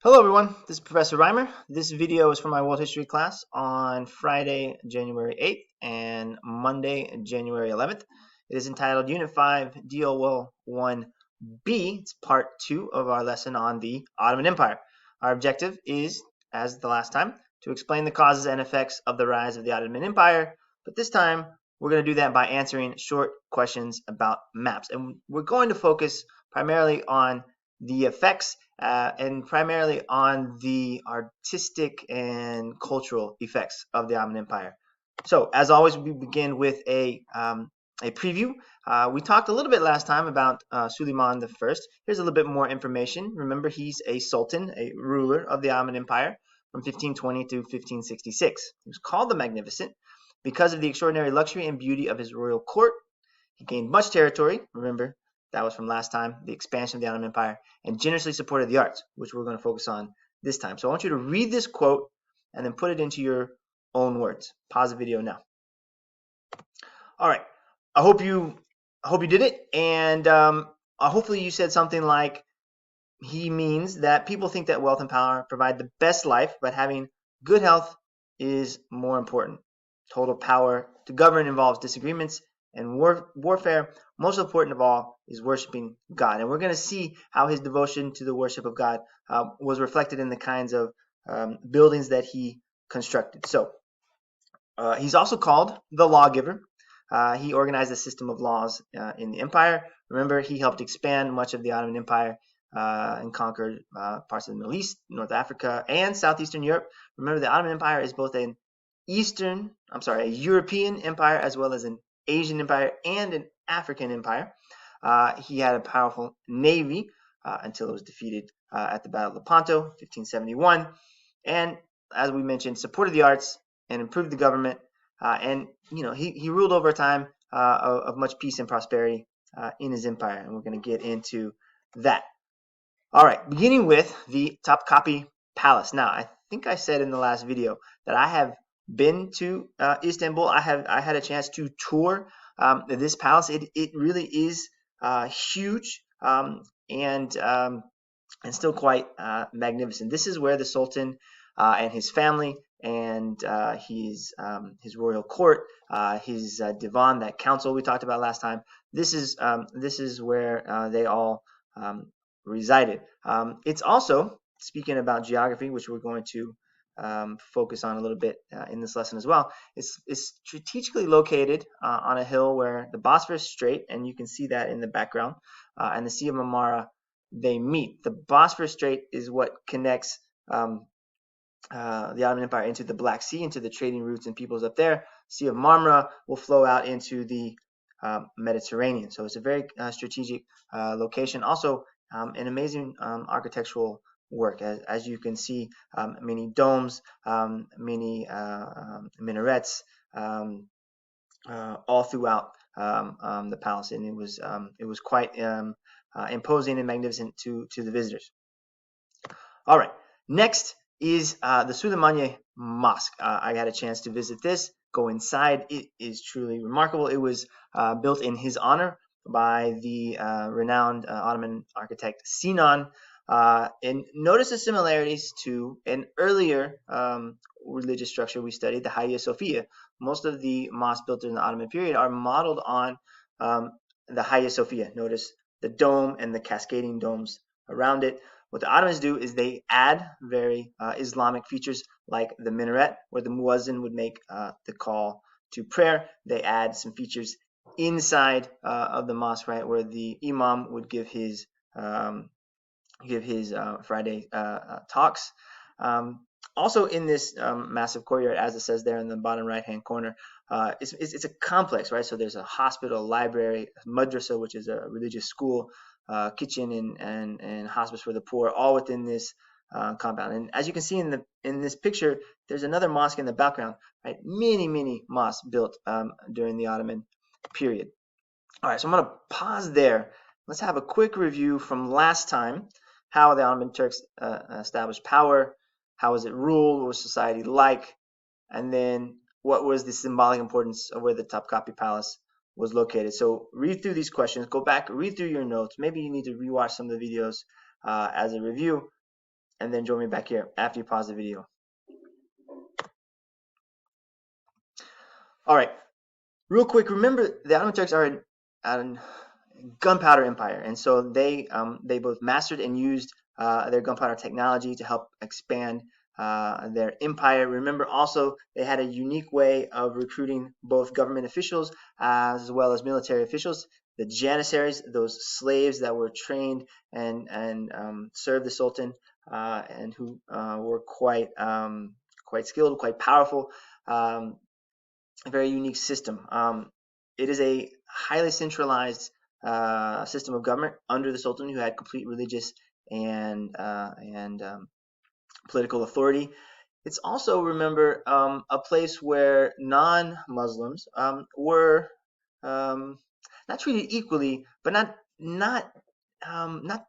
Hello everyone, this is Professor Reimer. This video is for my world history class on Friday, January 8th and Monday, January 11th. It is entitled Unit 5, DOL 1B. It's part 2 of our lesson on the Ottoman Empire. Our objective is, as the last time, to explain the causes and effects of the rise of the Ottoman Empire, but this time we're going to do that by answering short questions about maps. And we're going to focus primarily on the effects and primarily on the artistic and cultural effects of the Ottoman Empire. So, as always, we begin with a preview. We talked a little bit last time about Suleiman the First. Here's a little bit more information. Remember, he's a sultan, a ruler of the Ottoman Empire from 1520 to 1566. He was called the Magnificent because of the extraordinary luxury and beauty of his royal court. He gained much territory. Remember, that was from last time, the expansion of the Ottoman Empire, and generously supported the arts, which we're going to focus on this time. So I want you to read this quote and then put it into your own words. Pause the video now. All right. I hope you did it, and hopefully you said something like, he means that people think that wealth and power provide the best life, but having good health is more important. Total power to govern involves disagreements and warfare. Most important of all is worshiping God. And we're going to see how his devotion to the worship of God was reflected in the kinds of buildings that he constructed. So he's also called the Lawgiver. He organized a system of laws in the empire. Remember, he helped expand much of the Ottoman Empire and conquered parts of the Middle East, North Africa, and Southeastern Europe. Remember, the Ottoman Empire is both a European empire as well as an Asian empire and an African empire. He had a powerful navy until it was defeated at the Battle of Lepanto, 1571. And as we mentioned, supported the arts and improved the government. And he ruled over a time of much peace and prosperity in his empire. And we're going to get into that. All right, beginning with the Topkapi Palace. Now, I think I said in the last video that I have been to Istanbul. I had a chance to tour this palace. It really is huge and still quite magnificent. This is where the Sultan and his family and his royal court, his divan, that council we talked about last time. This is where they all resided. It's also, speaking about geography, which we're going to focus on a little bit in this lesson as well. It's strategically located on a hill where the Bosphorus Strait, and you can see that in the background, and the Sea of Marmara, they meet. The Bosphorus Strait is what connects the Ottoman Empire into the Black Sea, into the trading routes and peoples up there. Sea of Marmara will flow out into the Mediterranean. So it's a very strategic location. Also, an amazing architectural work, as you can see, many domes, many minarets, all throughout the palace, and it was quite imposing and magnificent to the visitors. All right, next is the Suleiman Mosque. I had a chance to visit this, go inside. It is truly remarkable. It was built in his honor by the renowned Ottoman architect Sinan. And notice the similarities to an earlier religious structure we studied, the Hagia Sophia. Most of the mosques built during the Ottoman period are modeled on the Hagia Sophia. Notice the dome and the cascading domes around it. What the Ottomans do is they add very Islamic features like the minaret, where the muezzin would make the call to prayer. They add some features inside of the mosque, right, where the imam would give his Friday talks. Also in this massive courtyard, as it says there in the bottom right-hand corner, it's a complex, right? So there's a hospital, library, madrasa, which is a religious school, kitchen and hospice for the poor, all within this compound. And as you can see in this picture, there's another mosque in the background, right? Many mosques built during the Ottoman period. All right, so I'm going to pause there. Let's have a quick review from last time. How the Ottoman Turks established power, how was it ruled, what was society like, and then what was the symbolic importance of where the Topkapi Palace was located. So read through these questions, go back, read through your notes. Maybe you need to rewatch some of the videos as a review. and then join me back here after you pause the video. All right, real quick, remember the Ottoman Turks are an gunpowder empire, and so they both mastered and used their gunpowder technology to help expand their empire. Remember also they had a unique way of recruiting both government officials as well as military officials. The janissaries, those slaves that were trained and served the Sultan and who were quite skilled, quite powerful. A very unique system. It is a highly centralized system of government under the Sultan, who had complete religious and political authority. It's also, remember, a place where non-Muslims were not treated equally, but not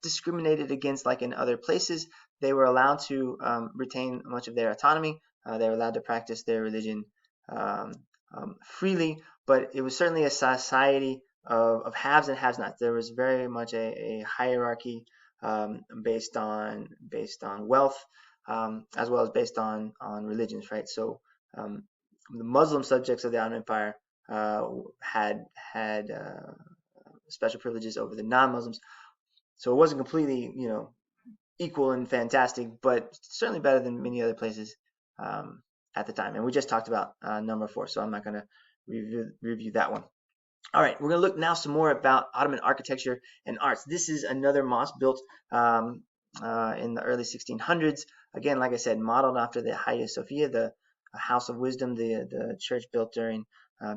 discriminated against like in other places. They were allowed to retain much of their autonomy. They were allowed to practice their religion um, freely, but it was certainly a society of haves and have-nots. There was very much a hierarchy based on wealth, as well as based on religions, right? So the Muslim subjects of the Ottoman Empire had special privileges over the non-Muslims. So it wasn't completely, equal and fantastic, but certainly better than many other places at the time. And we just talked about number 4, so I'm not going to review that one. All right, we're going to look now some more about Ottoman architecture and arts. This is another mosque built in the early 1600s. Again, like I said, modeled after the Hagia Sophia, the House of Wisdom, the church built during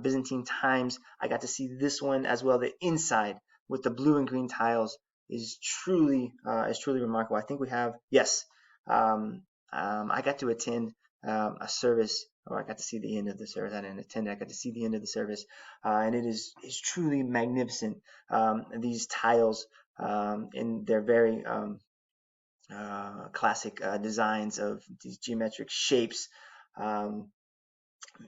Byzantine times. I got to see this one as well. The inside with the blue and green tiles is truly remarkable. I think we have, yes, I got to attend a service, or I got to see the end of the service. I didn't attend it. I got to see the end of the service, and it is truly magnificent. These tiles in their very classic designs of these geometric shapes.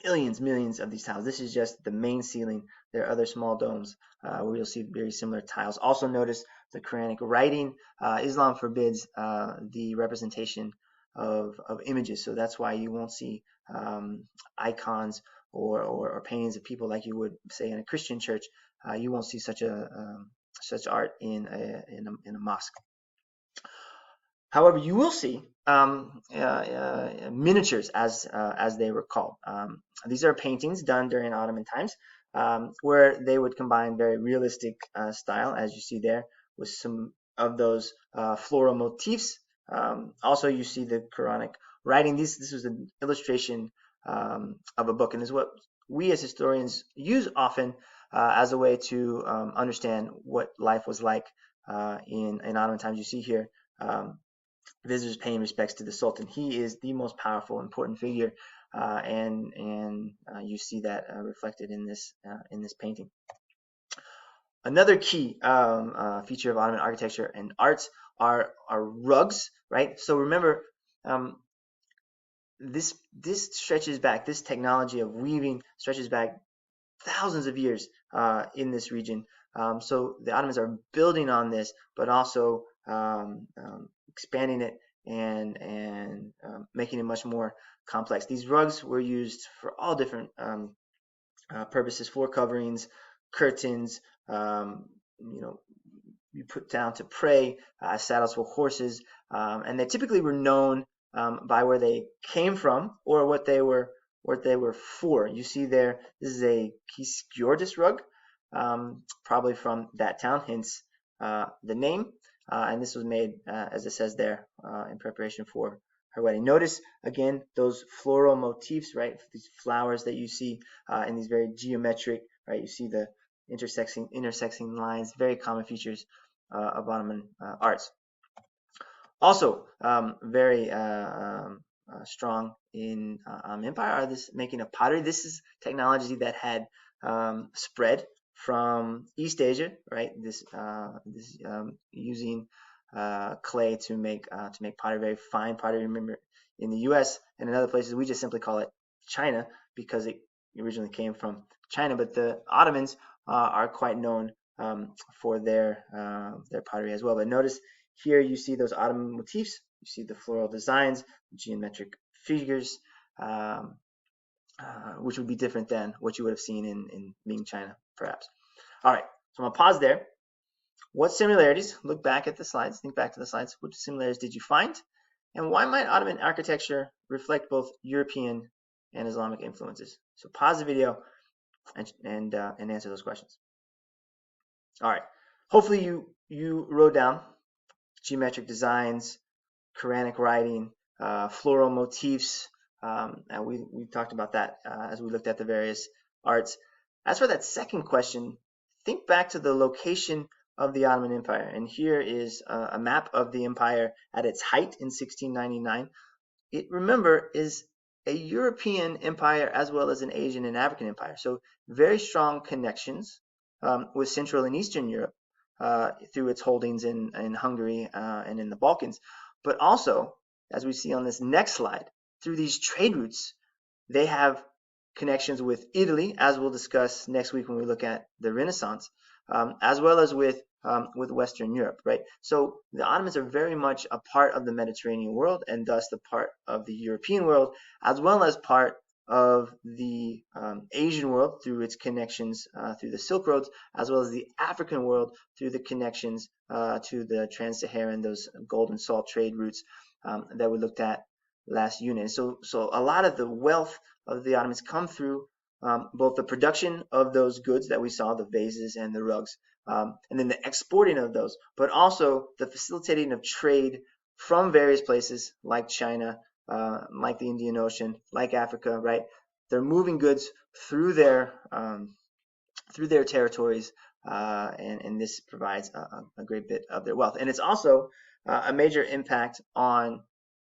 Millions of these tiles. This is just the main ceiling. There are other small domes where you'll see very similar tiles. Also notice the Quranic writing. Islam forbids the representation of images, so that's why you won't see icons or paintings of people like you would say in a Christian church. You won't see such art in a mosque. However, you will see miniatures, as they were called. These are paintings done during Ottoman times, where they would combine very realistic style, as you see there, with some of those floral motifs. Also, you see the Quranic writing. This was an illustration of a book, and is what we as historians use often as a way to understand what life was like in Ottoman times. You see here visitors paying respects to the Sultan. He is the most powerful, important figure, and you see that reflected in this painting. Another key feature of Ottoman architecture and arts are rugs, right? So remember, this stretches back. This technology of weaving stretches back thousands of years in this region. So the Ottomans are building on this, but also expanding it and making it much more complex. These rugs were used for all different purposes: floor coverings, curtains, you put down to pray, saddles for horses, and they typically were known by where they came from or what they were for. You see there, this is a Kisgjordis rug, probably from that town, hence the name. And this was made, as it says there, in preparation for her wedding. Notice again those floral motifs, right? These flowers that you see in these very geometric, right? You see the intersecting lines, very common features of Ottoman arts. Also, very strong in empire are this making of pottery. This is technology that had spread from East Asia, right? This using clay to make pottery, very fine pottery. Remember, in the U.S. and in other places, we just simply call it China because it originally came from China. But the Ottomans are quite known for their pottery as well. But notice here you see those Ottoman motifs You see the floral designs, geometric figures, which would be different than what you would have seen in Ming China, perhaps. All right, so I'm going to pause there. What similarities, look back at the slides, think back to the slides, what similarities did you find? And why might Ottoman architecture reflect both European and Islamic influences? So pause the video and answer those questions. All right, hopefully you wrote down geometric designs, Quranic writing, floral motifs, and we talked about that as we looked at the various arts. As for that second question, think back to the location of the Ottoman Empire. And here is a map of the empire at its height in 1699. It, remember, is a European empire as well as an Asian and African empire. So very strong connections with Central and Eastern Europe through its holdings in Hungary and in the Balkans. But also, as we see on this next slide, through these trade routes, they have connections with Italy, as we'll discuss next week when we look at the Renaissance, as well as with Western Europe, right? So the Ottomans are very much a part of the Mediterranean world and thus the part of the European world, as well as part of the Asian world through its connections through the Silk Roads, as well as the African world through the connections to the Trans-Saharan, those gold and salt trade routes that we looked at last unit. So a lot of the wealth of the Ottomans come through both the production of those goods that we saw, the vases and the rugs, and then the exporting of those, but also the facilitating of trade from various places like China, like the Indian Ocean, like Africa, right? They're moving goods through their territories, and this provides a great bit of their wealth. And it's also a major impact on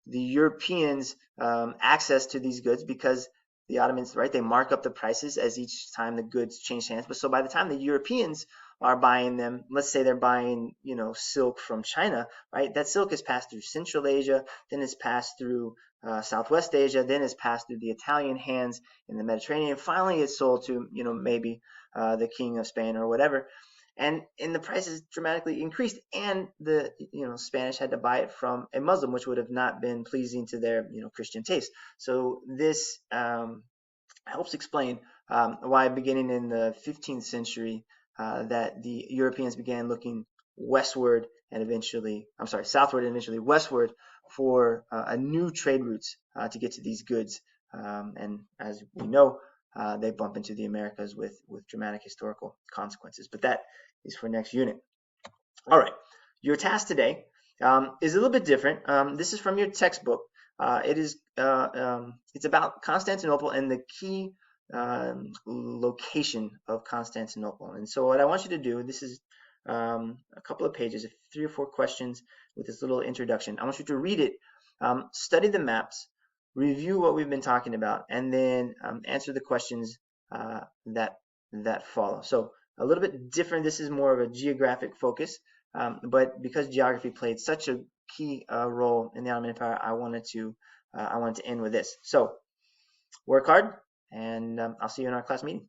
the Europeans' access to these goods, because the Ottomans, right, they mark up the prices as each time the goods change hands. But so by the time the Europeans are buying them, let's say they're buying, silk from China, right? That silk is passed through Central Asia, then is passed through Southwest Asia, then is passed through the Italian hands in the Mediterranean. Finally, it's sold to, maybe the King of Spain or whatever. And the prices dramatically increased, and the Spanish had to buy it from a Muslim, which would have not been pleasing to their Christian taste. So this helps explain why, beginning in the 15th century, that the Europeans began looking southward and eventually westward for new trade routes to get to these goods. And as we know, they bump into the Americas with dramatic historical consequences. But that is for next unit. All right, your task today is a little bit different. This is from your textbook. It's about Constantinople and the key location of Constantinople. And so what I want you to do, this is a couple of pages, 3 or 4 questions with this little introduction. I want you to read it, study the maps, review what we've been talking about, and then answer the questions that follow. So a little bit different. This is more of a geographic focus, but because geography played such a key role in the Ottoman Empire, I wanted to end with this. So work hard, and I'll see you in our class meeting.